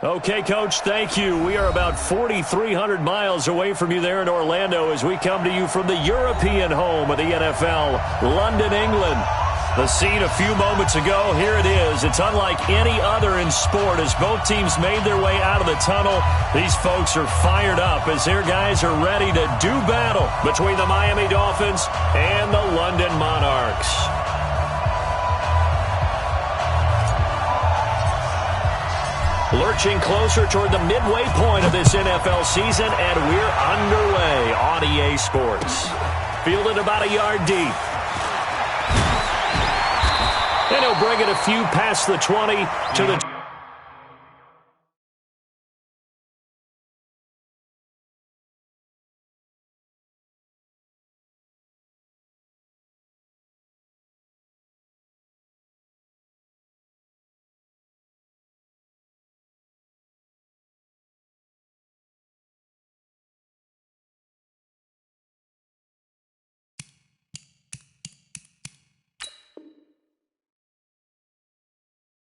Okay, Coach, thank you. We are about 4,300 miles away from you there in Orlando as we come to you from the European home of the NFL, London, England. The scene a few moments ago, here it is. It's unlike any other in sport as both teams made their way out of the tunnel. These folks are fired up as their guys are ready to do battle between the Miami Dolphins and the London Monarchs. Lurching closer toward the midway point of this NFL season, and we're underway on EA Sports. Fielded about a yard deep. And he'll bring it a few past the 20 to the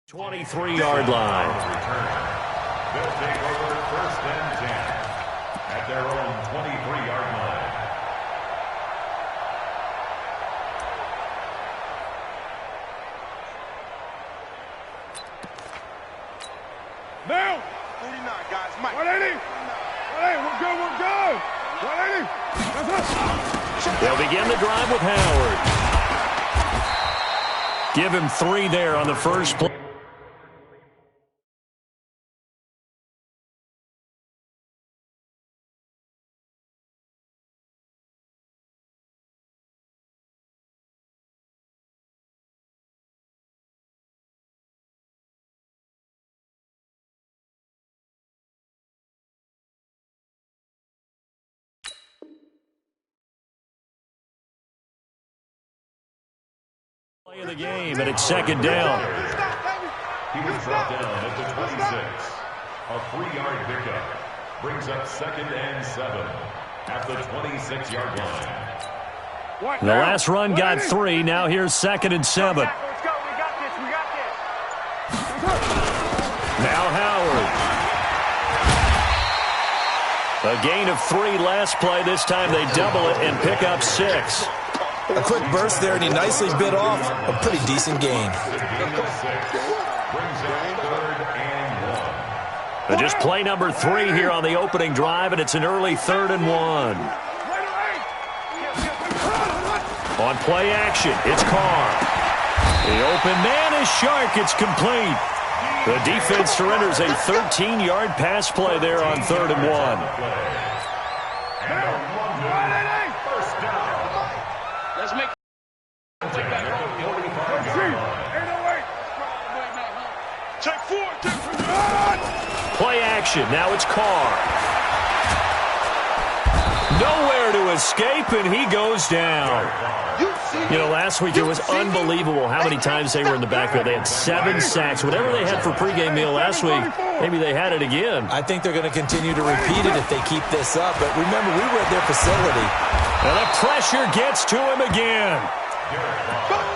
23-yard line. They'll take over 1st and 10 at their own 23-yard line. Now! 49, guys. Mike. 180. 180. We're good. We're good. 180. That's us. They'll begin the drive with Howard. Give him 3 there on the first play. Play of the game, and it's 2nd down. He was brought down at the 26. A 3-yard pickup brings up 2nd and 7 at the 26-yard line. The last run got 3. Now here's 2nd and 7. Let's go. We got this. We got this. Now Howard. A gain of 3 last play. This time they double it and pick up 6. A quick burst there, and he nicely bit off a pretty decent gain. Just play number 3 here on the opening drive, and it's an early 3rd and 1. On play action, it's Carr. The open man is Shark. It's complete. The defense surrenders a 13-yard pass play there on 3rd and 1. Play action. Now it's Carr. Nowhere to escape, and he goes down. You know, last week it was unbelievable how many times they were in the backfield. They had 7 sacks. Whatever they had for pregame meal last week, maybe they had it again. I think they're going to continue to repeat it if they keep this up. But remember, we were at their facility. And the pressure gets to him again.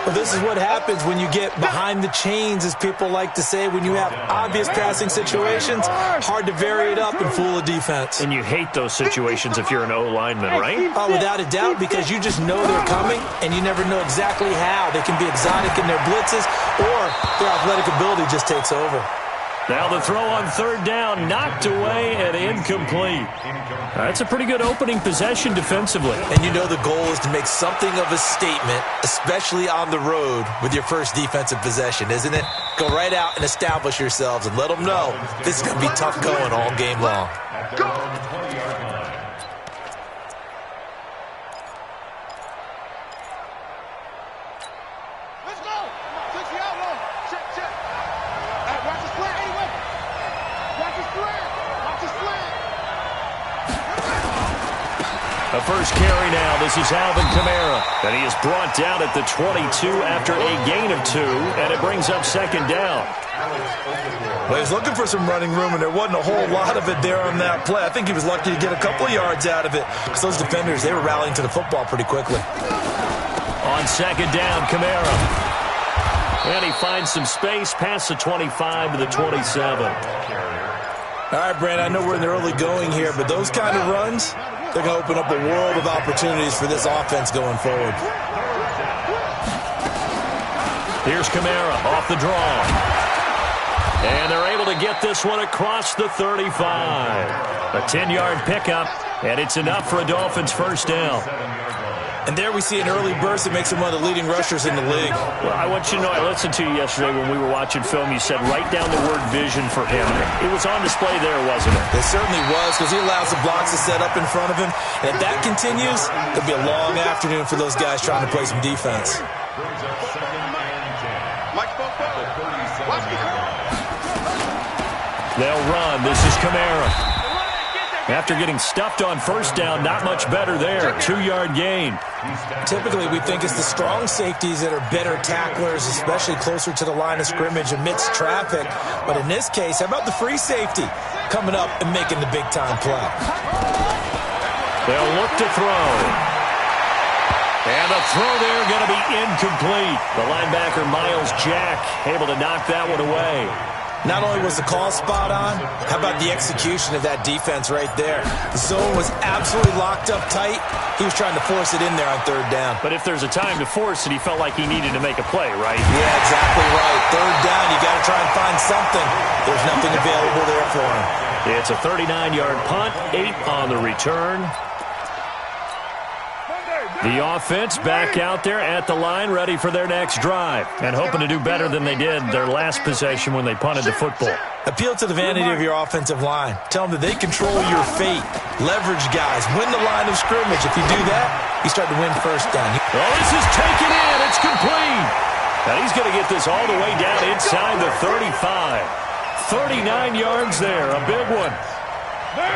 Well, this is what happens when you get behind the chains, as people like to say. When you have obvious passing situations, hard to vary it up and fool a defense. And you hate those situations if you're an O-lineman, right? Oh, without a doubt, because you just know they're coming, and you never know exactly how. They can be exotic in their blitzes, or their athletic ability just takes over. Now the throw on 3rd down, knocked away and incomplete. That's a pretty good opening possession defensively. And you know the goal is to make something of a statement, especially on the road with your first defensive possession, isn't it? Go right out and establish yourselves and let them know this is going to be tough going all game long. Go! The first carry now. This is Alvin Kamara. And he is brought down at the 22 after a gain of 2, and it brings up 2nd down. Well, he was looking for some running room, and there wasn't a whole lot of it there on that play. I think he was lucky to get a couple of yards out of it because those defenders, they were rallying to the football pretty quickly. On 2nd down, Kamara. And he finds some space past the 25 to the 27. All right, Brandon, I know we're in the early going here, but those kind of runs, they're going to open up a world of opportunities for this offense going forward. Here's Kamara off the draw. And they're able to get this one across the 35. A 10-yard pickup, and it's enough for a Dolphins first down. And there we see an early burst that makes him one of the leading rushers in the league. Well, I want you to know, I listened to you yesterday when we were watching film. You said write down the word vision for him. It was on display there, wasn't it? It certainly was, because he allows the blocks to set up in front of him. And if that continues, it'll be a long afternoon for those guys trying to play some defense. They'll run. This is Kamara. After getting stuffed on first down, not much better there. 2-yard gain. Typically, we think it's the strong safeties that are better tacklers, especially closer to the line of scrimmage amidst traffic. But in this case, how about the free safety coming up and making the big-time play? They'll look to throw. And the throw there going to be incomplete. The linebacker, Miles Jack, able to knock that one away. Not only was the call spot on, how about the execution of that defense right there? The zone was absolutely locked up tight. He was trying to force it in there on third down. But if there's a time to force it, he felt like he needed to make a play, right? Yeah, exactly right. Third down, you got to try and find something. There's nothing available there for him. It's a 39-yard punt, 8 on the return. The offense back out there at the line, ready for their next drive, and hoping to do better than they did their last possession when they punted the football. Appeal to the vanity of your offensive line. Tell them that they control your fate. Leverage guys. Win the line of scrimmage. If you do that, you start to win first down. Oh, this is taken in. It's complete. And he's going to get this all the way down inside the 35. 39 yards there, a big one.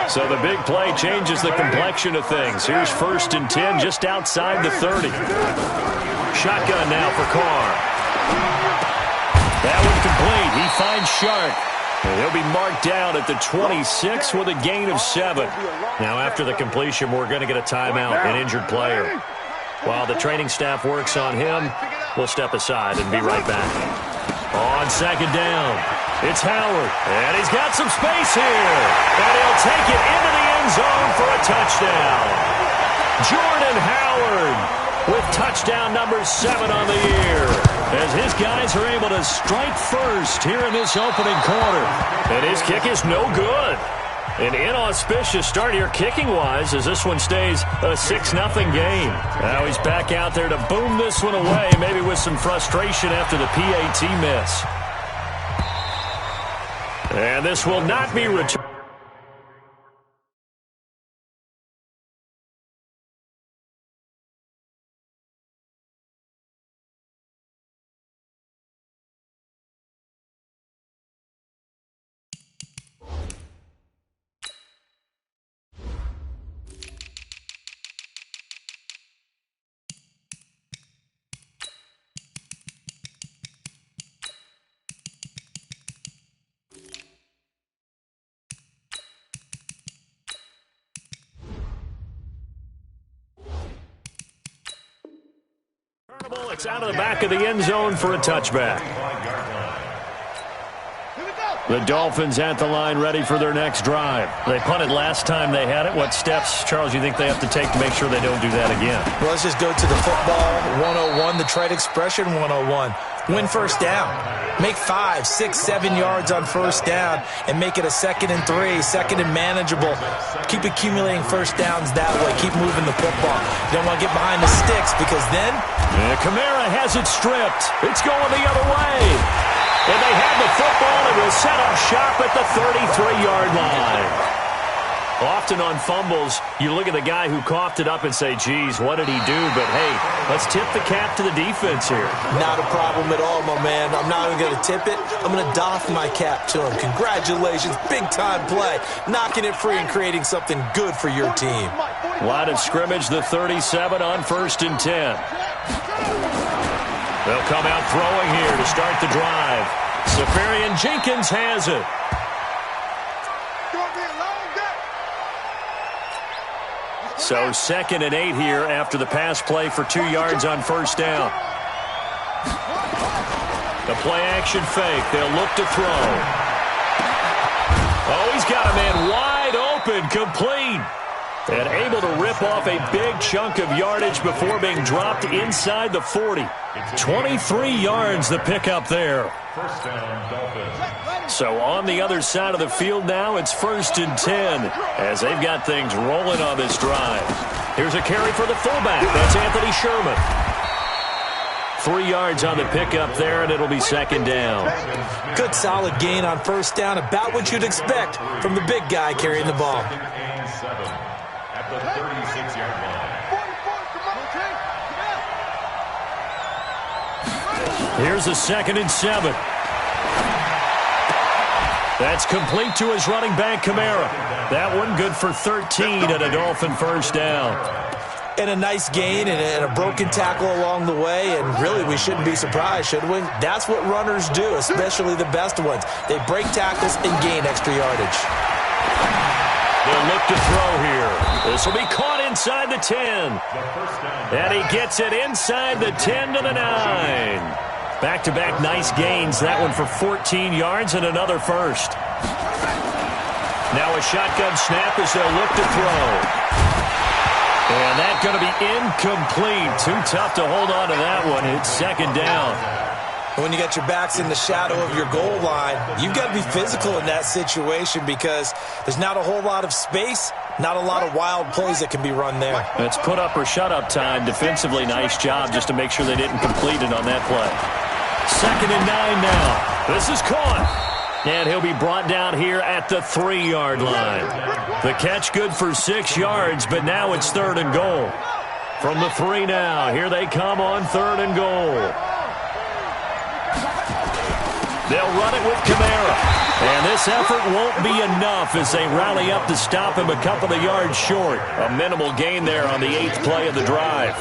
So the big play changes the complexion of things. Here's 1st and 10 just outside the 30. Shotgun now for Carr. That one complete. He finds Shark. And he'll be marked down at the 26 with a gain of 7. Now after the completion, we're going to get a timeout, an injured player. While the training staff works on him, we'll step aside and be right back. On 2nd down. It's Howard, and he's got some space here. And he'll take it into the end zone for a touchdown. Jordan Howard with touchdown number 7 on the year, as his guys are able to strike first here in this opening quarter. And his kick is no good. An inauspicious start here kicking-wise, as this one stays a 6-0 game. Now he's back out there to boom this one away, maybe with some frustration after the PAT miss. And this will not be returned. It's out of the back of the end zone for a touchback. The Dolphins at the line, ready for their next drive. They punted last time they had it. What steps, Charles, you think they have to take to make sure they don't do that again? Well, let's just go to the football 101, the trade expression 101. Win first down. Make 5, 6, 7 yards on first down and make it a 2nd and 3, 2nd and manageable. Keep accumulating first downs that way. Keep moving the football. You don't want to get behind the sticks, because then... And Kamara has it stripped. It's going the other way. And they have the football and will set up shop at the 33-yard line. Often on fumbles, you look at the guy who coughed it up and say, geez, what did he do? But, hey, let's tip the cap to the defense here. Not a problem at all, my man. I'm not even going to tip it. I'm going to doff my cap to him. Congratulations. Big-time play. Knocking it free and creating something good for your team. Line of scrimmage, the 37 on 1st and 10. They'll come out throwing here to start the drive. Safarian Jenkins has it. So 2nd and 8 here after the pass play for 2 yards on first down. The play action fake. They'll look to throw. Oh, He's got a man wide open, complete. And able to rip off a big chunk of yardage before being dropped inside the 40. 23 yards the pickup there. First down, Dolphins. So on the other side of the field now, it's 1st and 10 as they've got things rolling on this drive. Here's a carry for the fullback. That's Anthony Sherman. 3 yards on the pickup there, and it'll be 2nd down. Good solid gain on 1st down, about what you'd expect from the big guy carrying the ball. And 7 at the 36-yard line. Here's a 2nd and 7. That's complete to his running back, Kamara. That one good for 13 and a Dolphin 1st down. And a nice gain and a broken tackle along the way, and really we shouldn't be surprised, should we? That's what runners do, especially the best ones. They break tackles and gain extra yardage. They'll look to throw here. This will be caught inside the 10. And he gets it inside the 10 to the 9. Back-to-back nice gains. That one for 14 yards and another first. Now a shotgun snap as they'll look to throw. And that's going to be incomplete. Too tough to hold on to that one. It's 2nd down. When you got your backs in the shadow of your goal line, you've got to be physical in that situation because there's not a whole lot of space, not a lot of wild plays that can be run there. It's put up or shut up time. Defensively, nice job just to make sure they didn't complete it on that play. 2nd and 9 now. This is caught. And he'll be brought down here at the 3-yard line. The catch good for 6 yards, but now it's 3rd and goal. From the 3 now, here they come on 3rd and goal. They'll run it with Kamara. And this effort won't be enough as they rally up to stop him a couple of yards short. A minimal gain there on the 8th play of the drive.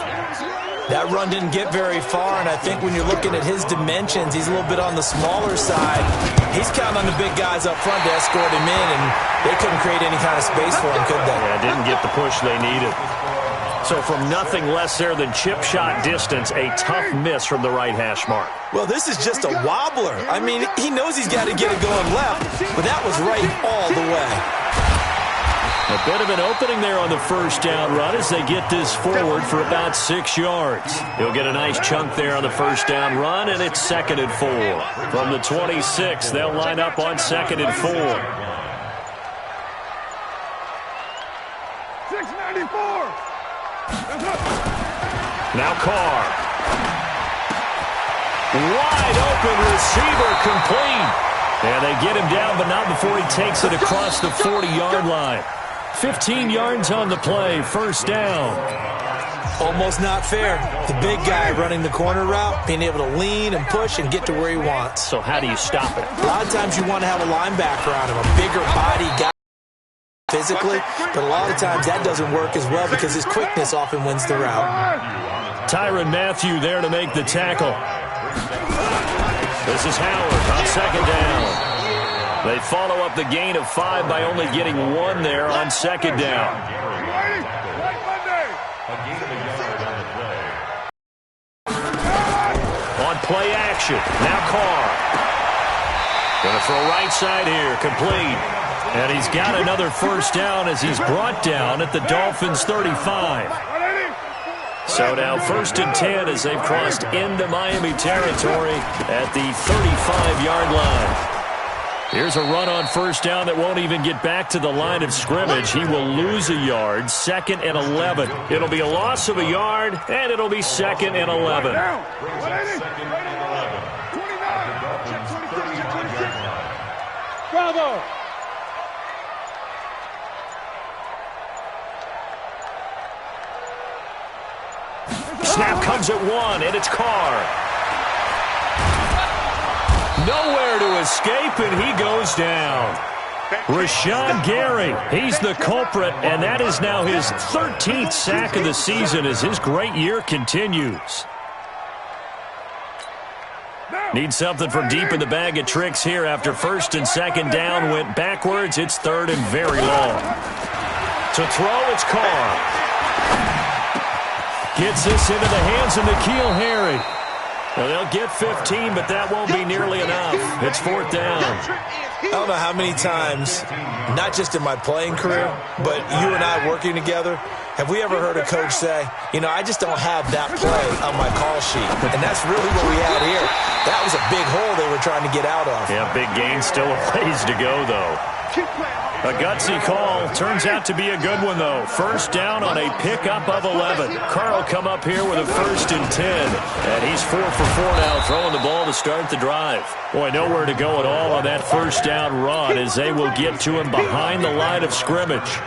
That run didn't get very far, and I think when you're looking at his dimensions, he's a little bit on the smaller side. He's counting on the big guys up front to escort him in, and they couldn't create any kind of space for him, could they? Yeah, didn't get the push they needed. So from nothing less there than chip shot distance, a tough miss from the right hash mark. Well, this is just a wobbler. I mean, he knows he's got to get it going left, but that was right all the way. A bit of an opening there on the 1st down run as they get this forward for about 6 yards. He'll get a nice chunk there on the 1st down run, and it's 2nd and 4. From the 26, they'll line up on 2nd and 4. 694. Now Carr. Wide open receiver complete. And they get him down, but not before he takes it across the 40-yard line. 15 yards on the play, 1st down. Almost not fair. The big guy running the corner route, being able to lean and push and get to where he wants. So how do you stop it? A lot of times you want to have a linebacker on him, a bigger body guy physically, but a lot of times that doesn't work as well because his quickness often wins the route. Tyrann Mathieu there to make the tackle. This is Howard on 2nd down. They follow up the gain of 5 by only getting 1 there on 2nd down. On play action, now Carr. Going to throw right side here, complete. And he's got another 1st down as he's brought down at the Dolphins' 35. So now 1st and 10 as they've crossed into Miami territory at the 35-yard line. Here's a run on 1st down that won't even get back to the line of scrimmage. He will lose a yard, 2nd and 11. It'll be a loss of a yard, and it'll be 2nd and 11. Bravo! Snap comes at 1, and it's Carr. Nowhere to escape, and he goes down. Rashawn Gary, he's the culprit, and that is now his 13th sack of the season as his great year continues. Need something from deep in the bag of tricks here after 1st and 2nd down went backwards. It's 3rd and very long. To throw, it's Carr. Gets this into the hands of N'Keal Harry. Well, they'll get 15, but that won't be nearly enough. It's 4th down. I don't know how many times, not just in my playing career, but you and I working together, have we ever heard a coach say, you know, I just don't have that play on my call sheet. And that's really what we had here. That was a big hole they were trying to get out of. Yeah, big gain, still a ways to go, though. A gutsy call. Turns out to be a good one, though. 1st down on a pickup of 11. Carl come up here with a 1st and 10. And he's 4 for 4 now, throwing the ball to start the drive. Boy, nowhere to go at all on that 1st down run as they will get to him behind the line of scrimmage.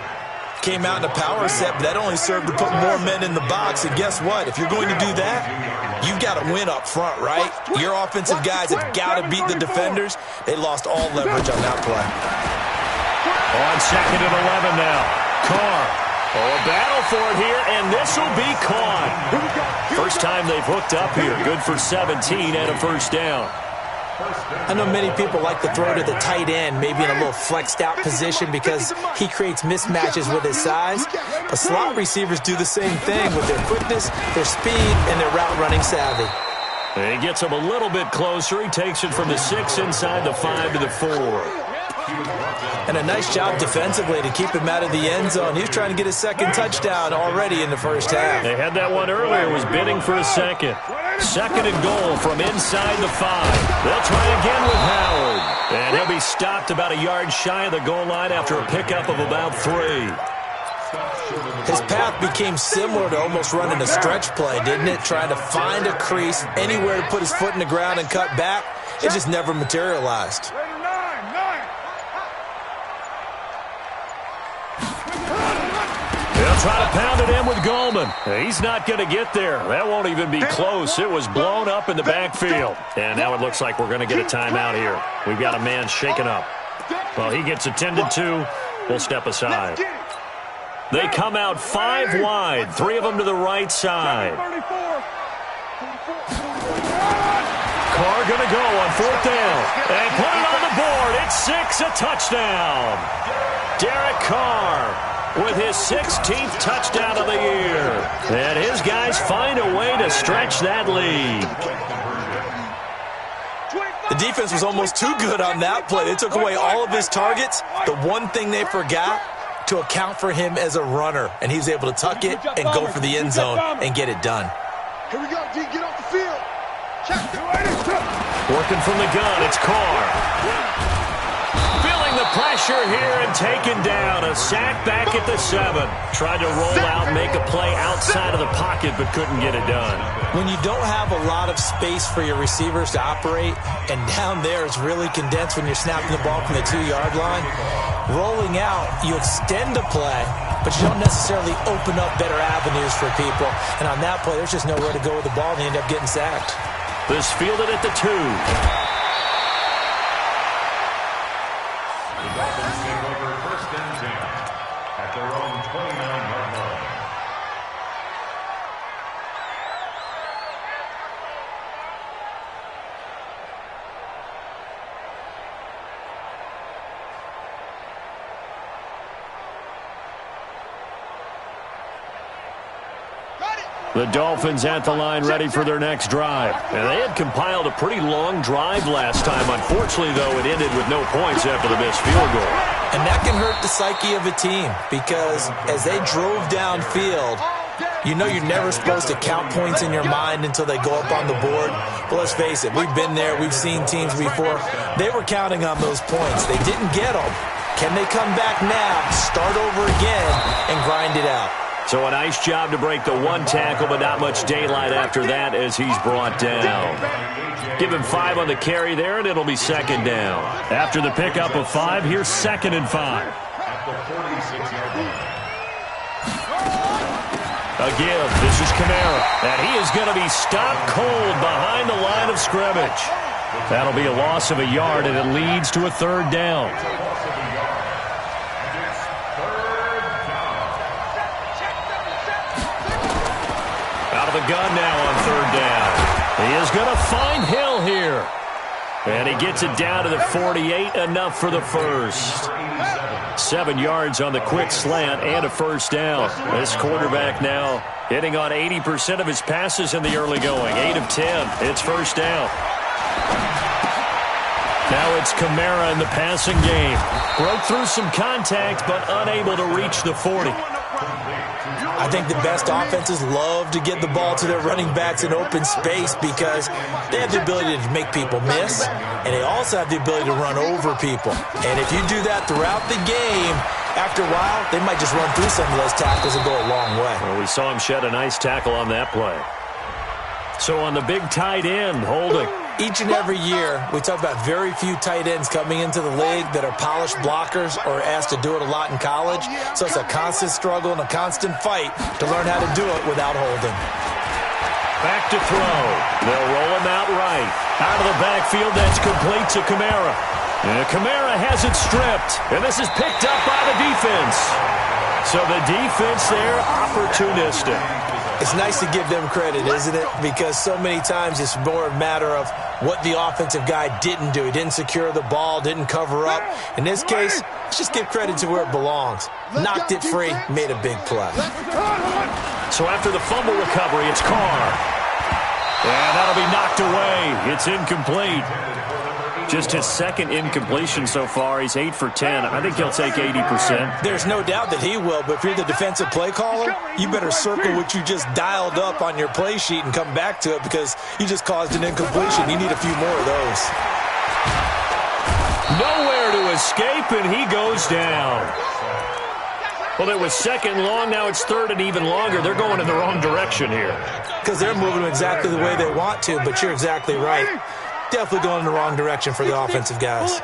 Came out in a power set, but that only served to put more men in the box. And guess what? If you're going to do that, you've got to win up front, right? Your offensive guys have got to beat the defenders. They lost all leverage on that play. On 2nd and 11 now. Carr. Oh, a battle for it here, and this will be caught. First time they've hooked up here. Good for 17 and a 1st down. I know many people like to throw to the tight end, maybe in a little flexed out position because he creates mismatches with his size. But slot receivers do the same thing with their quickness, their speed, and their route running savvy. He gets him a little bit closer. He takes it from the 6 inside the 5 to the 4. And a nice job defensively to keep him out of the end zone. He was trying to get his 2nd touchdown already in the 1st half. They had that one earlier, was bidding for a 2nd. 2nd and goal from inside the 5. They'll try again with Howard. And he'll be stopped about a yard shy of the goal line after a pickup of about 3. His path became similar to almost running a stretch play, didn't it? Trying to find a crease, anywhere to put his foot in the ground and cut back. It just never materialized. They'll try to pound it in with Goldman. He's not going to get there. That won't even be close. It was blown up in the backfield. And now it looks like we're going to get a timeout here. We've got a man shaken up. Well, he gets attended to. We'll step aside. They come out 5 wide, 3 of them to the right side. Carr going to go on 4th down. And put it on the board. It's 6, a touchdown. Derek Carr with his 16th touchdown of the year. And his guys find a way to stretch that lead. The defense was almost too good on that play. They took away all of his targets. The one thing they forgot, to account for him as a runner. And he was able to tuck it and go for the end zone and get it done. Here we go, D. Get off the field. Working from the gun, it's Carr. The pressure here and taken down. A sack back at the 7. Tried to roll out, make a play outside of the pocket, but couldn't get it done. When you don't have a lot of space for your receivers to operate, and down there it's really condensed when you're snapping the ball from the 2-yard line, rolling out, you extend the play, but you don't necessarily open up better avenues for people. And on that play, there's just nowhere to go with the ball, and they end up getting sacked. This fielded at the 2. The Dolphins take over 1st and 10 at their own 29-yard line. The Dolphins at the line ready for their next drive. And they had compiled a pretty long drive last time. Unfortunately, though, it ended with no points after the missed field goal. And that can hurt the psyche of a team because as they drove downfield, you know you're never supposed to count points in your mind until they go up on the board. But let's face it, we've been there. We've seen teams before. They were counting on those points. They didn't get them. Can they come back now, start over again, and grind it out? So a nice job to break the 1 tackle, but not much daylight after that as he's brought down. Give him 5 on the carry there, and it'll be 2nd down. After the pickup of 5, here's 2nd and 5. At the 46-yard line. Again, this is Kamara, and he is going to be stopped cold behind the line of scrimmage. That'll be a loss of a yard, and it leads to a 3rd down. Out of the gun now on 3rd down. He is going to find Hill here. And he gets it down to the 48, enough for the first. 7 yards on the quick slant and a first down. This quarterback now hitting on 80% of his passes in the early going. 8 of 10. It's first down. Now it's Kamara in the passing game. Broke through some contact, but unable to reach the 40. I think the best offenses love to get the ball to their running backs in open space because they have the ability to make people miss, and they also have the ability to run over people. And if you do that throughout the game, after a while, they might just run through some of those tackles and go a long way. Well, we saw him shed a nice tackle on that play. So on the big tight end, holding. Each and every year, we talk about very few tight ends coming into the league that are polished blockers or asked to do it a lot in college. So it's a constant struggle and a constant fight to learn how to do it without holding. Back to throw. They'll roll him out right. Out of the backfield, that's complete to Kamara. And Kamara has it stripped. And this is picked up by the defense. So the defense there, opportunistic. It's nice to give them credit, isn't it? Because so many times it's more a matter of what the offensive guy didn't do. He didn't secure the ball, didn't cover up. In this case, let's just give credit to where it belongs. Knocked it free, made a big play. So after the fumble recovery, it's Carr. And that'll be knocked away. It's incomplete. Just his second incompletion so far. He's 8 for 10. I think he'll take 80%. There's no doubt that he will, but if you're the defensive play caller, you better circle what you just dialed up on your play sheet and come back to it because you just caused an incompletion. You need a few more of those. Nowhere to escape, and he goes down. Well, it was second long. Now it's third and even longer. They're going in the wrong direction here. Because they're moving exactly the way they want to, but you're exactly right. Definitely going in the wrong direction for the offensive guys.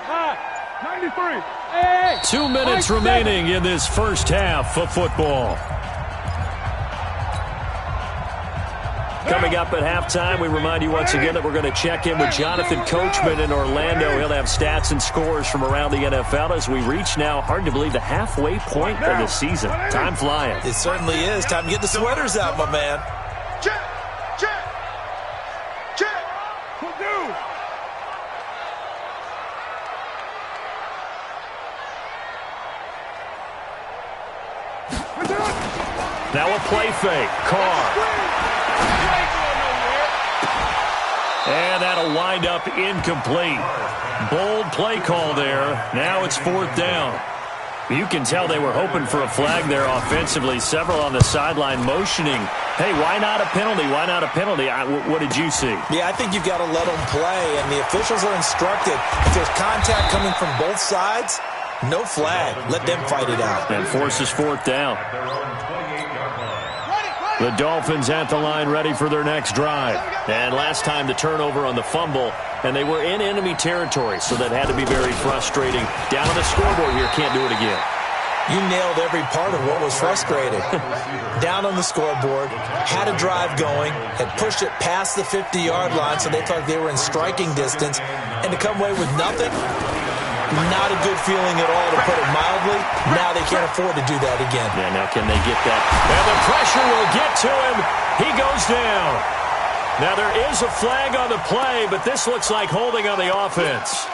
2 minutes remaining in this first half of football. Coming up at halftime, we remind you once again that we're going to check in with Jonathan Coachman in Orlando. He'll have stats and scores from around the NFL as we reach now, hard to believe, the halfway point of the season. Time flying. It certainly is. Time to get the sweaters out, my man. Now a play fake. Carr. And that'll wind up incomplete. Bold play call there. Now it's fourth down. You can tell they were hoping for a flag there offensively. Several on the sideline motioning. Hey, why not a penalty? Why not a penalty? What did you see? Yeah, I think you've got to let them play, and the officials are instructed. If there's contact coming from both sides, no flag. Let them fight it out. And forces fourth down. The Dolphins at the line ready for their next drive. And last time the turnover on the fumble, and they were in enemy territory, so that had to be very frustrating. Down on the scoreboard here, can't do it again. You nailed every part of what was frustrating. Down on the scoreboard, had a drive going, had pushed it past the 50-yard line, so they thought they were in striking distance, and to come away with nothing, not a good feeling at all, to put it mildly. Now they can't afford to do that again. Yeah, now can they get that? And the pressure will get to him. He goes down. Now there is a flag on the play, but this looks like holding on the offense.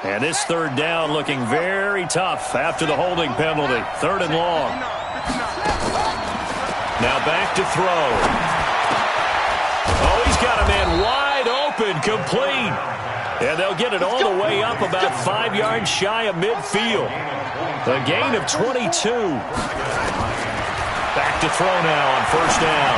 And this third down looking very tough after the holding penalty. Third and long. Now back to throw. Oh, he's got a man wide open, complete. And they'll get it all the way up about 5 yards shy of midfield. A gain of 22. Back to throw now on first down.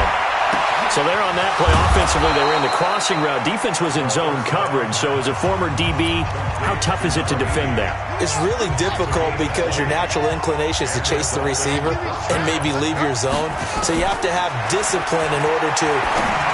So they're on that play. Offensively, they were in the crossing route. Defense was in zone coverage. So as a former DB, how tough is it to defend that? It's really difficult because your natural inclination is to chase the receiver and maybe leave your zone. So you have to have discipline in order to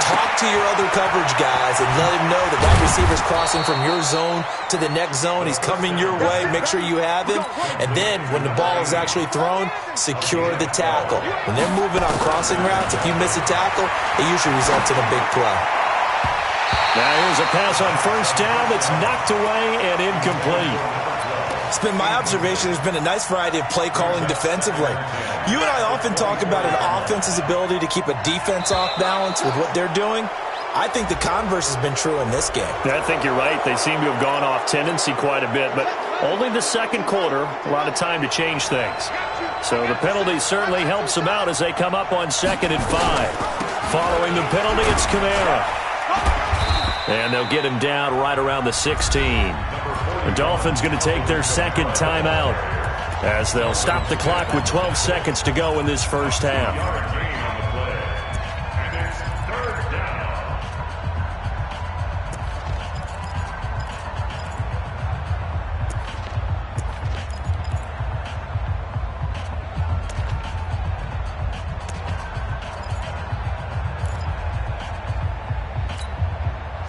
talk to your other coverage guys and let him know that that receiver's crossing from your zone to the next zone. He's coming your way. Make sure you have him. And then when the ball is actually thrown, secure the tackle. When they're moving on crossing routes, if you miss a tackle, it usually results in a big play. Now here's a pass on first down that's knocked away and incomplete. It's been my observation there's been a nice variety of play calling defensively. You and I often talk about an offense's ability to keep a defense off balance with what they're doing. I think the converse has been true in this game. I think you're right. They seem to have gone off tendency quite a bit, but only the second quarter, a lot of time to change things. So the penalty certainly helps them out as they come up on 2nd and 5. Following the penalty, it's Kamara. And they'll get him down right around the 16. The Dolphins going to take their second timeout as they'll stop the clock with 12 seconds to go in this first half.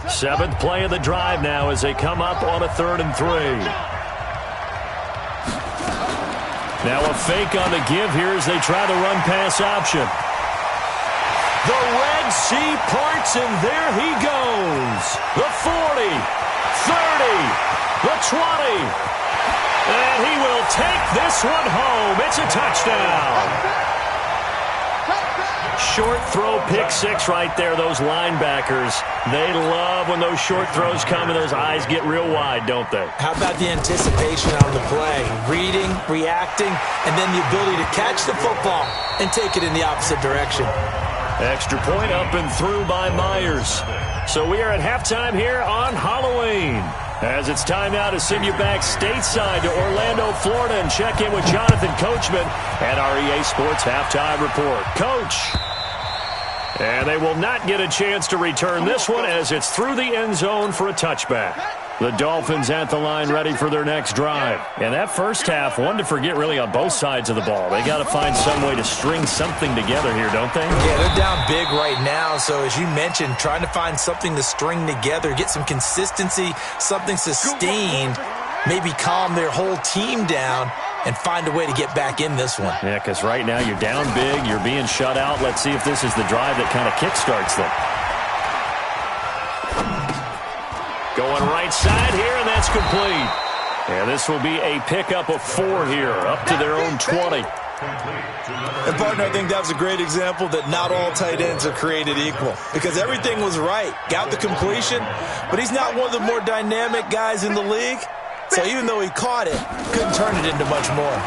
Seventh play of the drive now as they come up on a 3rd and 3. Now a fake on the give here as they try the run-pass option. The Red Sea parts, and there he goes. The 40, 30, the 20. And he will take this one home. It's a touchdown. Short throw, pick 6 right there, those linebackers. They love when those short throws come and those eyes get real wide, don't they? How about the anticipation on the play? Reading, reacting, and then the ability to catch the football and take it in the opposite direction. Extra point up and through by Myers. So we are at halftime here on Halloween. As it's time now to send you back stateside to Orlando, Florida, and check in with Jonathan Coachman at our EA Sports Halftime Report. Coach. And they will not get a chance to return this one as it's through the end zone for a touchback. The Dolphins at the line ready for their next drive. And that first half, one to forget really on both sides of the ball. They got to find some way to string something together here, don't they? Yeah, they're down big right now. So as you mentioned, trying to find something to string together, get some consistency, something sustained, maybe calm their whole team down and find a way to get back in this one. Yeah, because right now you're down big, you're being shut out. Let's see if this is the drive that kind of kickstarts them. Going right side here, and that's complete. And this will be a pickup of 4 here, up to their own 20. And, partner, I think that was a great example that not all tight ends are created equal because everything was right. Got the completion, but he's not one of the more dynamic guys in the league. So even though he caught it, couldn't turn it into much more.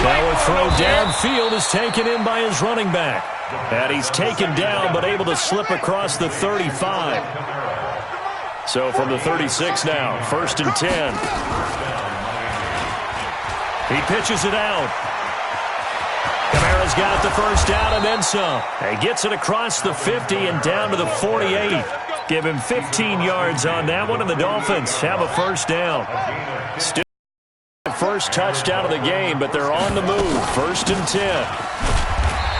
Now a throw downfield is taken in by his running back. And he's taken down but able to slip across the 35. So from the 36 now, 1st and 10. He pitches it out. Kamara's got the first down and then some. He gets it across the 50 and down to the 48. Give him 15 yards on that one, and the Dolphins have a first down. Still first touchdown of the game, but they're on the move. 1st and 10.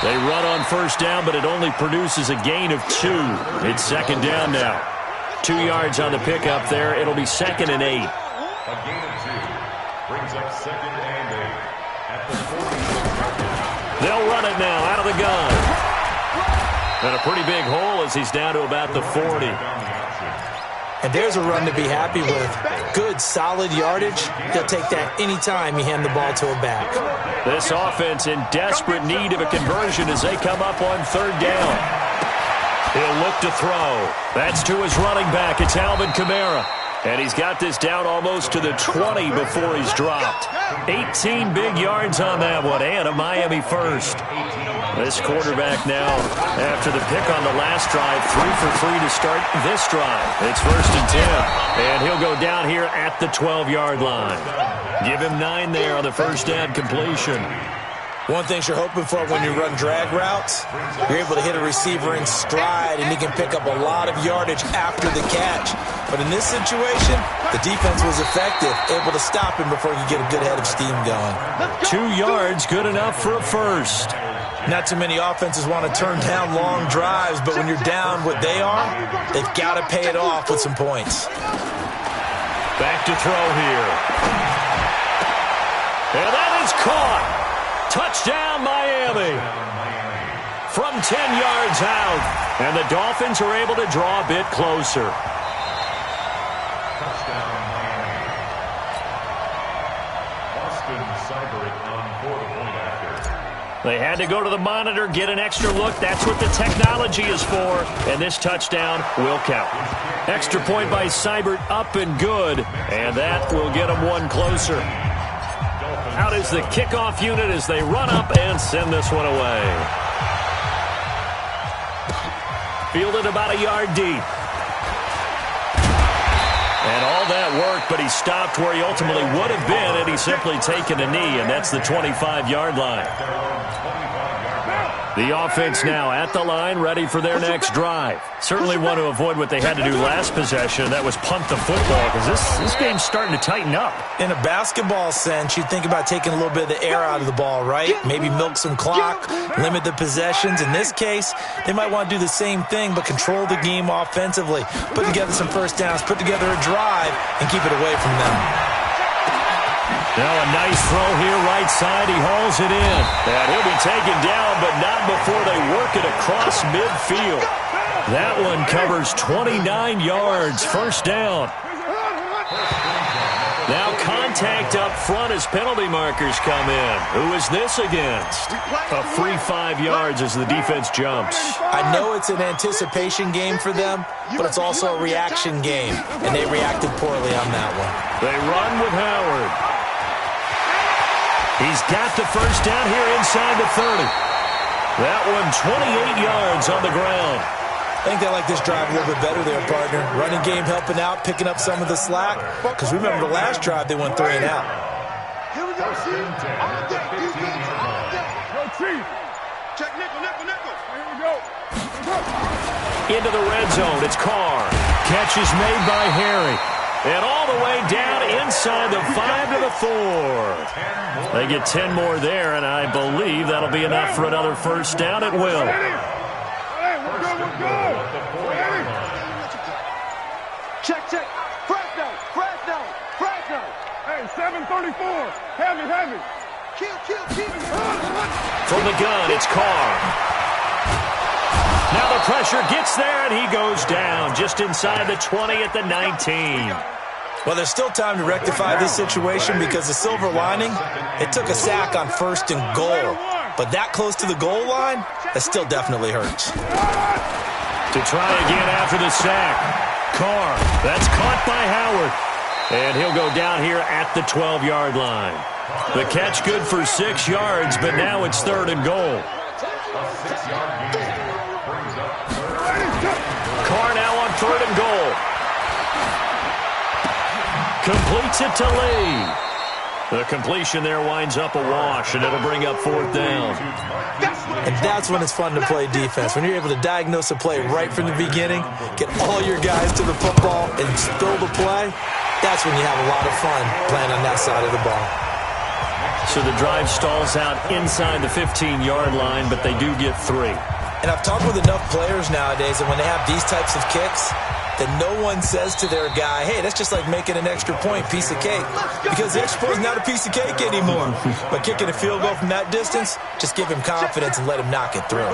They run on first down, but it only produces a gain of 2. It's 2nd down now. 2 yards on the pickup there. It'll be 2nd and 8. A gain of 2 brings up 2nd and 8 at the 46. They'll run it now out of the gun. And a pretty big hole as he's down to about the 40. And there's a run to be happy with. Good, solid yardage. They'll take that anytime you hand the ball to a back. This offense in desperate need of a conversion as they come up on 3rd down. He'll look to throw. That's to his running back. It's Alvin Kamara. And he's got this down almost to the 20 before he's dropped. 18 big yards on that one, and a Miami first. This quarterback now, after the pick on the last drive, 3 for 3 to start this drive. It's 1st and 10, and he'll go down here at the 12-yard line. Give him 9 there on the first down completion. One thing you're hoping for when you run drag routes, you're able to hit a receiver in stride, and he can pick up a lot of yardage after the catch. But in this situation, the defense was effective, able to stop him before he could get a good head of steam going. 2 yards, good enough for a first. Not too many offenses want to turn down long drives, but when you're down what they are, they've got to pay it off with some points. Back to throw here. And that is caught. Touchdown, Miami. From 10 yards out. And the Dolphins are able to draw a bit closer. Touchdown, Miami. Austin Seibert on for the point after. They had to go to the monitor, get an extra look. That's what the technology is for. And this touchdown will count. Extra point by Seibert, up and good. And that will get them one closer. Out is the kickoff unit as they run up and send this one away. Fielded about a yard deep. And all that work, but he stopped where he ultimately would have been had he simply taken a knee, and that's the 25-yard line. The offense now at the line, ready for their next drive. Certainly want to avoid what they had to do last possession. That was punt the football, because this game's starting to tighten up. In a basketball sense, you think about taking a little bit of the air out of the ball, right? Maybe milk some clock, limit the possessions. In this case, they might want to do the same thing, but control the game offensively. Put together some first downs, put together a drive, and keep it away from them. Now a nice throw here, right side. He hauls it in. And he'll be taken down, but not before they work it across midfield. That one covers 29 yards. First down. Now contact up front as penalty markers come in. Who is this against? A free 5 yards as the defense jumps. I know it's an anticipation game for them, but it's also a reaction game, and they reacted poorly on that one. They run with Howard. He's got the first down here inside the 30. That one 28 yards on the ground. I think they like this drive a little bit better there, partner. Running game helping out, picking up some of the slack. Because remember the last drive, they went 3 and out. Here we go, Chief. All day, defense, all day. Yo, Chief. Check nickel. Here we go. Into the red zone. It's Carr. Catch is made by Harry. And all the way down inside the 5 to the 4. They get 10 more there, and I believe that'll be enough for another first down. It will. Hey, we're good. Check. Fresno. Hey, 734. Heavy. Kill. From the gun, it's Carr. Now the pressure gets there, and he goes down just inside the 20 at the 19. Well, there's still time to rectify this situation because the silver lining, it took a sack on 1st and goal. But that close to the goal line, that still definitely hurts. To try again after the sack. Carr, that's caught by Howard. And he'll go down here at the 12-yard line. The catch good for 6 yards, but now it's 3rd and goal. Carr now on 3rd and goal. Completes it to Lee. The completion there winds up a wash, and it'll bring up 4th down. And that's when it's fun to play defense. When you're able to diagnose a play right from the beginning, get all your guys to the football, and spill the play, that's when you have a lot of fun playing on that side of the ball. So the drive stalls out inside the 15-yard line, but they do get 3. And I've talked with enough players nowadays that when they have these types of kicks, that no one says to their guy, hey, that's just like making an extra point, piece of cake. Because the extra point is not a piece of cake anymore. But kicking a field goal from that distance, just give him confidence and let him knock it through.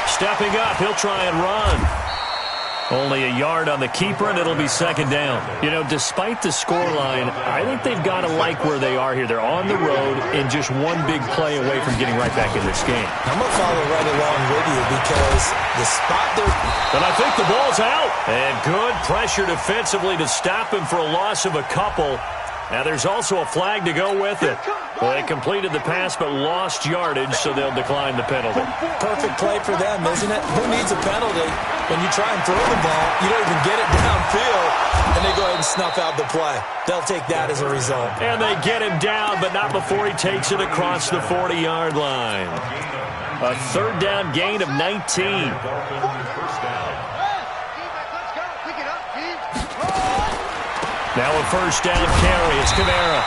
Stepping up, he'll try and run. Only a yard on the keeper, and it'll be 2nd down. You know, despite the scoreline, I think they've got to like where they are here. They're on the road and just one big play away from getting right back in this game. I'm going to follow right along with you because the spot there... And I think the ball's out. And good pressure defensively to stop him for a loss of a couple. Now there's also a flag to go with it. Well, they completed the pass but lost yardage, so they'll decline the penalty. Perfect play for them, isn't it? Who needs a penalty? When you try and throw the ball, you don't even get it downfield, and they go ahead and snuff out the play. They'll take that as a result. And they get him down, but not before he takes it across the 40-yard line. A 3rd down gain of 19. Now a first down carry. It's Camara.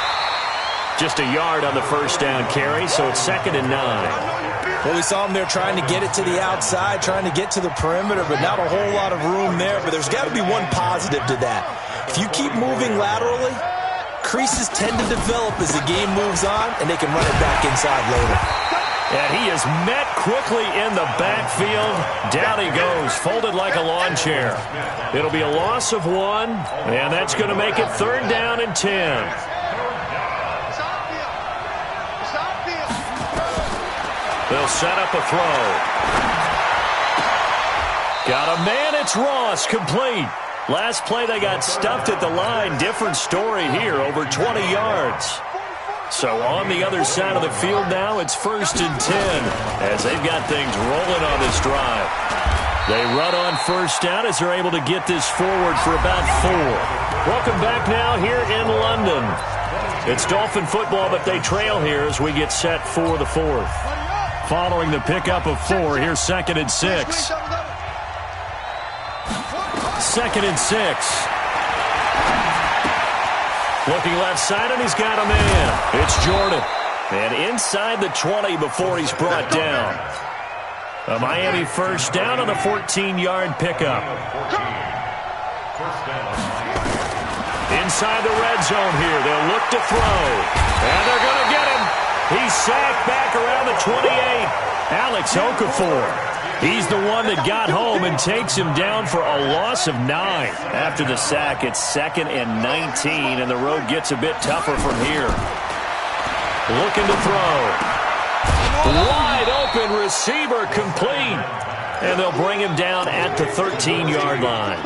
Just a yard on the first down carry, so it's 2nd and 9. Well, we saw him there trying to get it to the outside, trying to get to the perimeter, but not a whole lot of room there. But there's got to be one positive to that. If you keep moving laterally, creases tend to develop as the game moves on, and they can run it back inside later. And he is met quickly in the backfield. Down he goes, folded like a lawn chair. It'll be a loss of 1, and that's going to make it 3rd down and 10. They'll set up a throw. Got a man, it's Ross, complete. Last play they got stuffed at the line. Different story here, over 20 yards. So on the other side of the field now, it's 1st and 10 as they've got things rolling on this drive. They run on 1st down as they're able to get this forward for about 4. Welcome back now here in London. It's Dolphin football, but they trail here as we get set for the 4th. Following the pickup of 4, here's 2nd and 6. 2nd and 6. Looking left side, and he's got a man. It's Jordan. And inside the 20 before he's brought down. A Miami 1st down on a 14-yard pickup. Inside the red zone here. They'll look to throw. And they're going to get him. He's sacked back around the 28. Alex Okafor. He's the one that got home and takes him down for a loss of 9. After the sack, it's 2nd and 19, and the road gets a bit tougher from here. Looking to throw. Wide open receiver, complete. And they'll bring him down at the 13-yard line.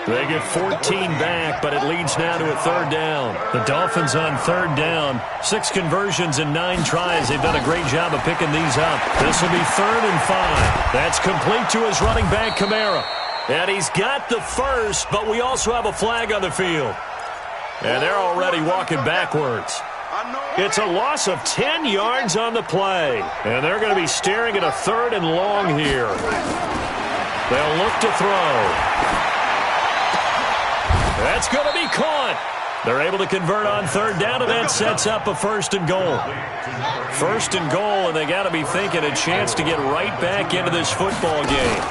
They get 14 back, but it leads now to a 3rd down. The Dolphins on 3rd down. 6 conversions and 9 tries. They've done a great job of picking these up. This will be 3rd and 5. That's complete to his running back, Kamara. And he's got the 1st, but we also have a flag on the field. And they're already walking backwards. It's a loss of 10 yards on the play. And they're going to be staring at a 3rd and long here. They'll look to throw. That's going to be caught. They're able to convert on 3rd down, and that sets up a 1st and goal. 1st and goal, and they got to be thinking a chance to get right back into this football game.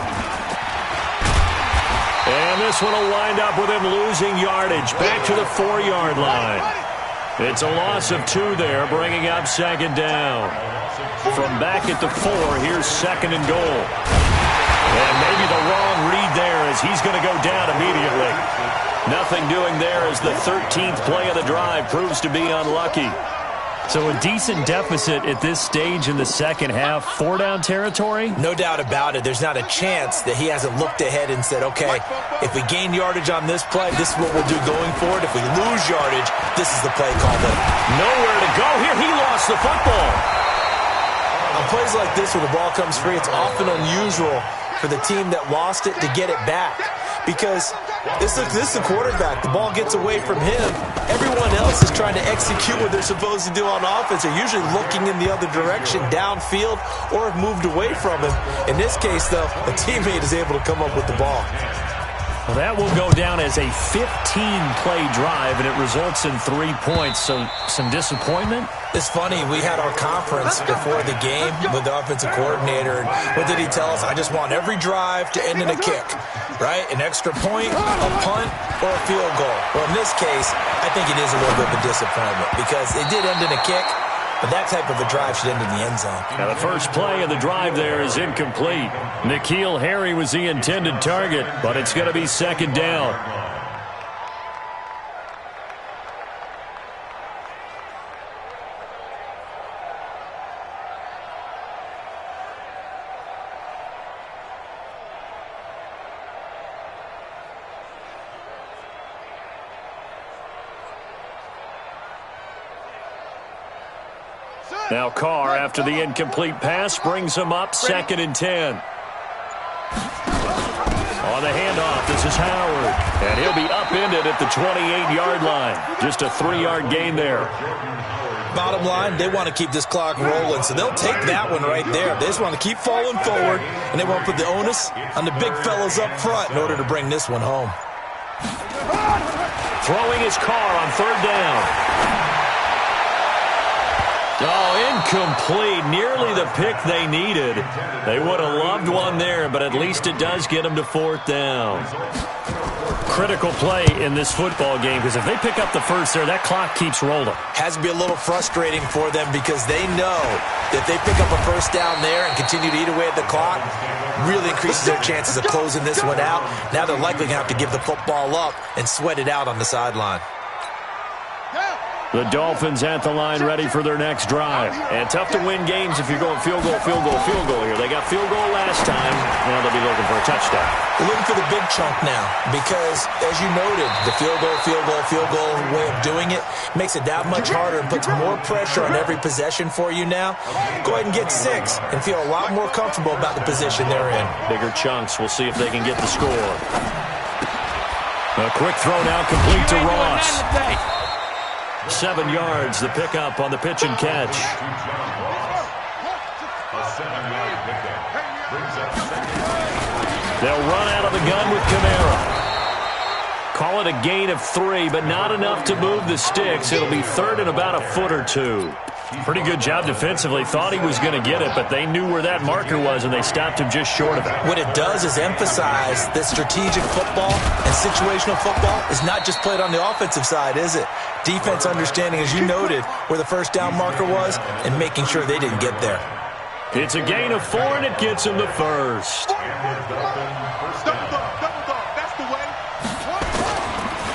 And this one will wind up with him losing yardage back to the 4-yard line. It's a loss of 2 there, bringing up 2nd down. From back at the 4, here's 2nd and goal. And maybe the wrong read there as he's going to go down immediately. Nothing doing there as the 13th play of the drive proves to be unlucky. So a decent deficit at this stage in the second half. 4-down territory? No doubt about it. There's not a chance that he hasn't looked ahead and said, okay, if we gain yardage on this play, this is what we'll do going forward. If we lose yardage, this is the play call. Nowhere to go here. He lost the football. On plays like this where the ball comes free, it's often unusual for the team that lost it to get it back. Because this is the quarterback. The ball gets away from him. Everyone else is trying to execute what they're supposed to do on offense. They're usually looking in the other direction, downfield, or have moved away from him. In this case, though, a teammate is able to come up with the ball. Well, that will go down as a 15-play drive, and it results in 3 points. So some disappointment? It's funny. We had our conference before the game with the offensive coordinator. And what did he tell us? I just want every drive to end in a kick, right? An extra point, a punt, or a field goal. Well, in this case, I think it is a little bit of a disappointment because it did end in a kick. But that type of a drive should end in the end zone. Now the first play of the drive there is incomplete. N'Keal Harry was the intended target, but it's going to be 2nd down. Now Carr, after the incomplete pass, brings him up 2nd and 10. On the handoff, this is Howard. And he'll be upended at the 28-yard line. Just a 3-yard gain there. Bottom line, they want to keep this clock rolling, so they'll take that one right there. They just want to keep falling forward, and they want to put the onus on the big fellas up front in order to bring this one home. Throwing his Carr on 3rd down. Oh, incomplete. Nearly the pick they needed. They would have loved one there, but at least it does get them to 4th down. critical play in this football game because if they pick up the first there, that clock keeps rolling. Has to be a little frustrating for them because they know that if they pick up a first down there and continue to eat away at the clock, really increases their chances of closing this one out. Now they're likely going to have to give the football up and sweat it out on the sideline. The Dolphins at the line ready for their next drive. And tough to win games if you're going field goal, field goal, field goal here. They got field goal last time. Now they'll be looking for a touchdown. They're looking for the big chunk now because, as you noted, the field goal way of doing it makes it that much harder and puts more pressure on every possession for you now. Go ahead and get 6 and feel a lot more comfortable about the position they're in. Bigger chunks. We'll see if they can get the score. A quick throw now complete to Ross. 7 yards, the pickup on the pitch and catch. A 7-yard pickup brings up second. They'll run out of the gun with Kamara. Call it a gain of 3, but not enough to move the sticks. It'll be third and about a foot or 2. Pretty good job defensively. Thought he was going to get it, but they knew where that marker was, and they stopped him just short of it. What it does is emphasize that strategic football and situational football is not just played on the offensive side, is it? Defense understanding, as you noted, where the first down marker was and making sure they didn't get there. It's a gain of 4, and it gets him the first.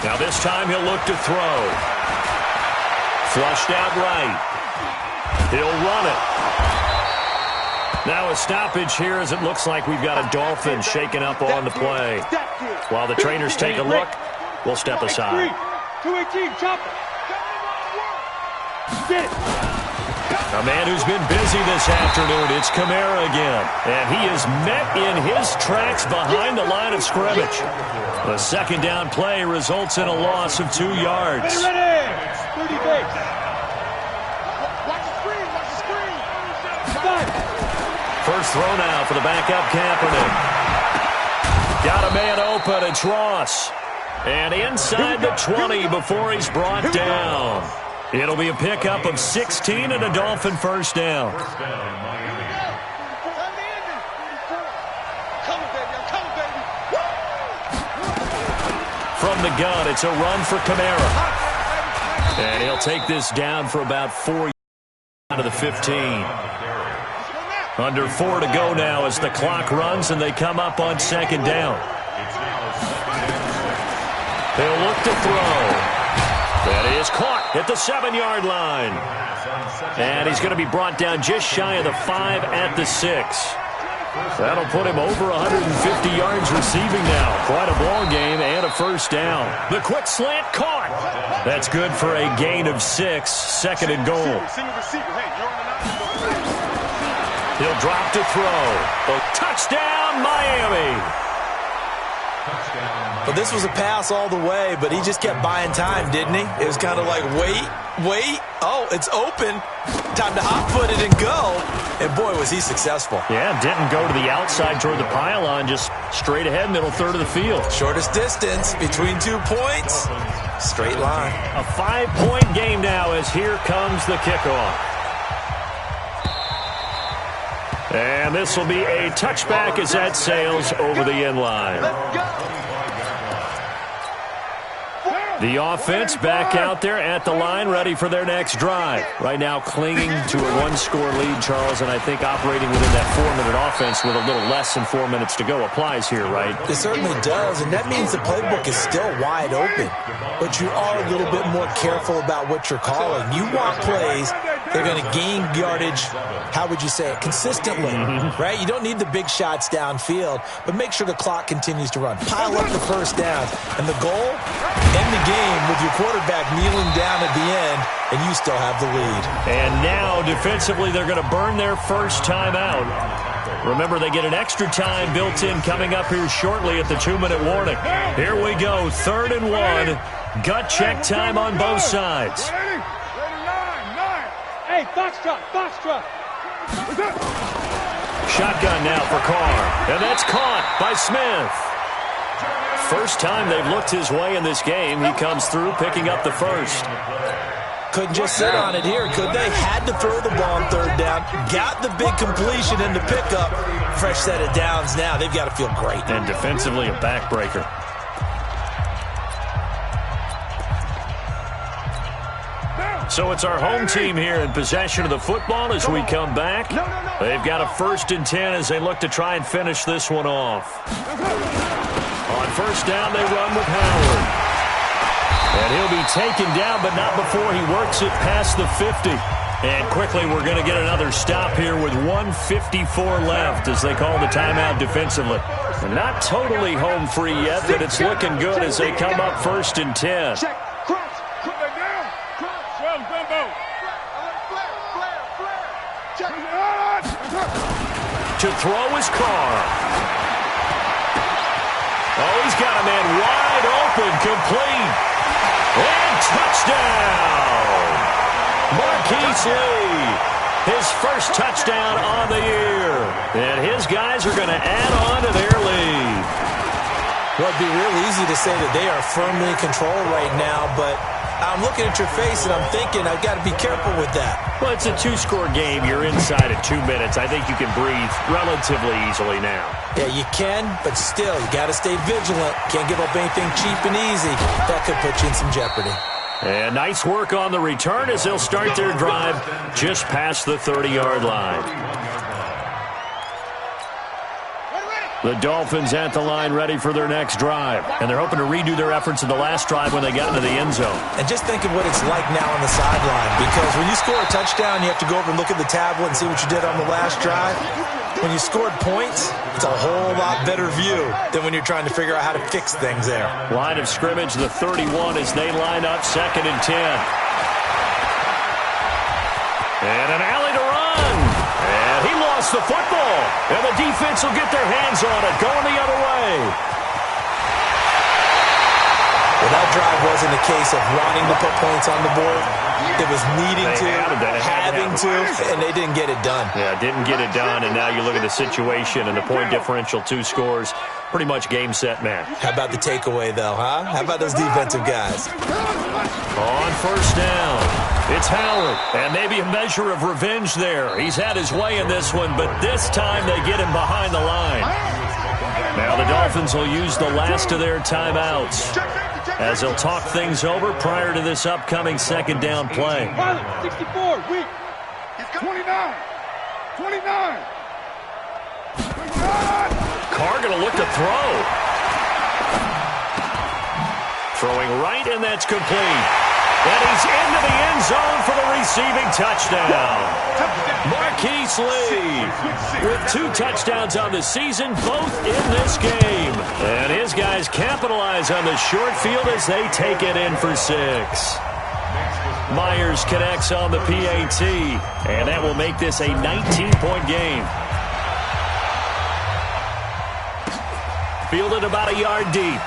Now this time he'll look to throw. Flushed out right. He'll run it. Now a stoppage here as it looks like we've got a Dolphin shaken up on the play. While the trainers take a look, we'll step aside. 218, chop it. Get it. A man who's been busy this afternoon, it's Kamara again. And he is met in his tracks behind the line of scrimmage. The second down play results in a loss of 2 yards. Ready. 30 base. Watch the screen. Watch the screen. First throw now for the backup Kaepernick. Got a man open. It's Ross. And inside the 20 before he's brought down. It'll be a pickup of 16 and a Dolphin first down. From the gun, it's a run for Kamara. And he'll take this down for about 4 yards out of the 15. Under 4 to go now as the clock runs and they come up on second down. They'll look to throw. That is caught at the 7-yard line. And he's going to be brought down just shy of the 5 at the 6. That'll put him over 150 yards receiving now. Quite a ball game and a first down. The quick slant caught. That's good for a gain of 6, second and goal. He'll drop to throw. A touchdown, Miami. But this was a pass all the way, but he just kept buying time, didn't he? It was kind of like, wait. Oh, it's open. Time to hot-foot it and go. And, boy, was he successful. Yeah, didn't go to the outside toward the pylon, just straight ahead, middle third of the field. Shortest distance between 2 points. Straight line. A 5-point game now as here comes the kickoff. And this will be a touchback as that sails over the end line. The offense back out there at the line, ready for their next drive. Right now clinging to a 1-score lead, Charles, and I think operating within that 4-minute offense with a little less than 4 minutes to go applies here, right? It certainly does, and that means the playbook is still wide open. But you are a little bit more careful about what you're calling. You want plays that are going to gain yardage, how would you say it, consistently, right? You don't need the big shots downfield, but make sure the clock continues to run. Pile up the first down, and the goal, end the game with your quarterback kneeling down at the end, and you still have the lead. And now, defensively, they're going to burn their first time out. Remember, they get an extra time built in coming up here shortly at the 2-minute warning. Here we go, 3rd and 1. Gut check time on both sides. Hey, Foxtrot. Shotgun now for Carr. And that's caught by Smith. First time they've looked his way in this game. He comes through picking up the first. Couldn't just sit on it here, could they? Had to throw the ball on 3rd down. Got the big completion in the pickup. Fresh set of downs now. They've got to feel great. And defensively, a backbreaker. So it's our home team here in possession of the football as we come back. They've got a 1st and 10 as they look to try and finish this one off. On 1st down, they run with Howard. And he'll be taken down, but not before he works it past the 50. And quickly, we're going to get another stop here with 1:54 left as they call the timeout defensively. Not totally home free yet, but it's looking good as they come up 1st and 10. To throw is Carr. Oh, he's got a man wide open, complete. And touchdown! Marquise Lee, his first touchdown on the year. And his guys are going to add on to their lead. Well, it'd be real easy to say that they are firmly in control right now, but I'm looking at your face and I'm thinking I've got to be careful with that. Well, it's a 2-score game. You're inside at 2 minutes. I think you can breathe relatively easily now. Yeah, you can, but still, you got to stay vigilant. Can't give up anything cheap and easy. That could put you in some jeopardy. And nice work on the return as they'll start their drive just past the 30-yard line. The Dolphins at the line ready for their next drive. And they're hoping to redo their efforts in the last drive when they got into the end zone. And just think of what it's like now on the sideline. Because when you score a touchdown, you have to go over and look at the tablet and see what you did on the last drive. When you scored points, it's a whole lot better view than when you're trying to figure out how to fix things there. Line of scrimmage, the 31 as they line up 2nd and 10. And an alley to run. And he lost the football. And the defense will get their hands on it, going the other way. Well, that drive wasn't a case of wanting to put points on the board. It was needing to, having to, and they didn't get it done. Yeah, didn't get it done, and now you look at the situation and the point differential, 2 scores, pretty much game, set, match. How about the takeaway, though, huh? How about those defensive guys? On 1st down, it's Howard, and maybe a measure of revenge there. He's had his way in this one, but this time they get him behind the line. Now the Dolphins will use the last of their timeouts as they'll talk things over prior to this upcoming 2nd down play. 64, weak. 29. 29. Carr going to look to throw. Throwing right, and that's complete. And he's into the end zone for the receiving touchdown. Marquise Lee with 2 touchdowns on the season, both in this game. And his guys capitalize on the short field as they take it in for 6. Myers connects on the PAT, and that will make this a 19-point game. Fielded about a yard deep.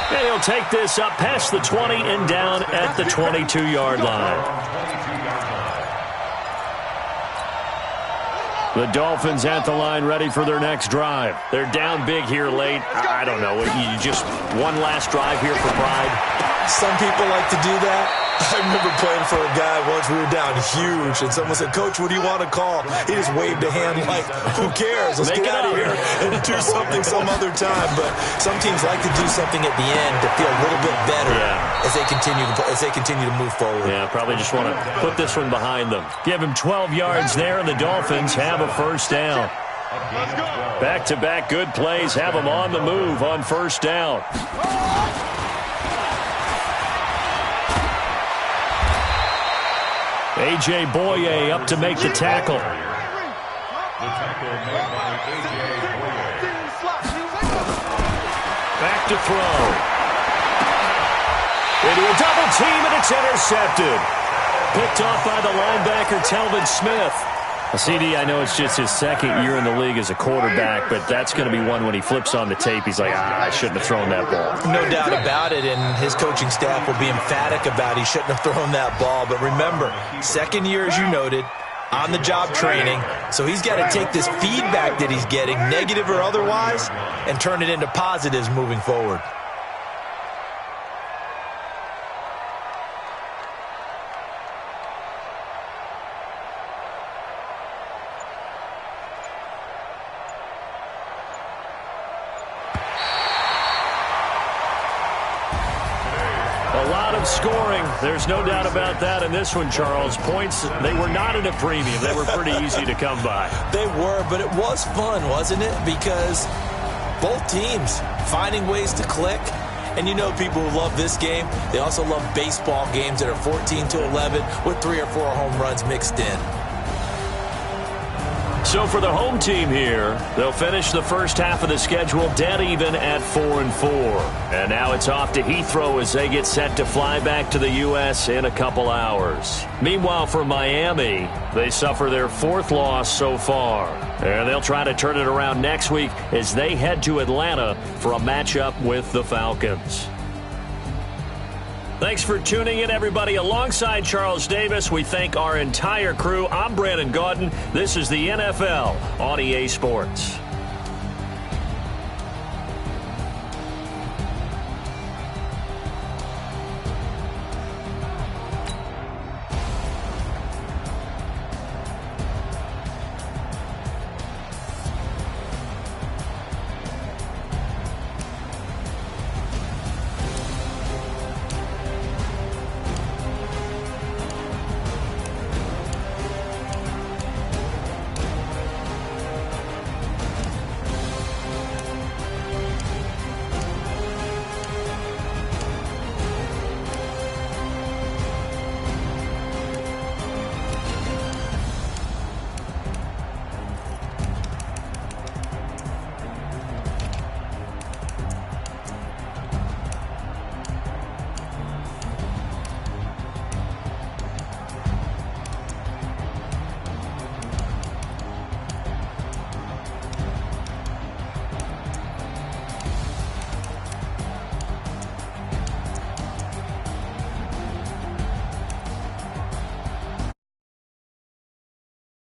And he'll take this up past the 20 and down at the 22-yard line. The Dolphins at the line ready for their next drive. They're down big here late. I don't know. You just one last drive here for pride. Some people like to do that. I remember playing for a guy once. We were down huge, and someone said, "Coach, what do you want to call?" He just waved a hand like, "Who cares? Let's get out of here and do something some other time." But some teams like to do something at the end to feel a little bit better as they continue to move forward. Yeah, probably just want to put this one behind them. Give him 12 yards there, and the Dolphins have a 1st down. Back-to-back good plays have them on the move on 1st down. A.J. Boye up to make the tackle. The tackle made by A.J. Boye. Back to throw. Into a double team, and it's intercepted. Picked off by the linebacker, Telvin Smith. CD, I know it's just his 2nd year in the league as a quarterback, but that's going to be one when he flips on the tape. He's like, I shouldn't have thrown that ball. No doubt about it, and his coaching staff will be emphatic about he shouldn't have thrown that ball. But remember, 2nd year, as you noted, on-the-job training, so he's got to take this feedback that he's getting, negative or otherwise, and turn it into positives moving forward. scoring. There's no doubt about that in this one, Charles. Points, they were not at a premium. They were pretty easy to come by. They were, but it was fun, wasn't it? Because both teams finding ways to click. And you know people who love this game, they also love baseball games that are 14-11 with 3 or 4 home runs mixed in. So for the home team here, they'll finish the first half of the schedule dead even at 4-4. And now it's off to Heathrow as they get set to fly back to the U.S. in a couple hours. Meanwhile, for Miami, they suffer their 4th loss so far. And they'll try to turn it around next week as they head to Atlanta for a matchup with the Falcons. Thanks for tuning in, everybody. Alongside Charles Davis, we thank our entire crew. I'm Brandon Gaudin. This is the NFL on EA Sports.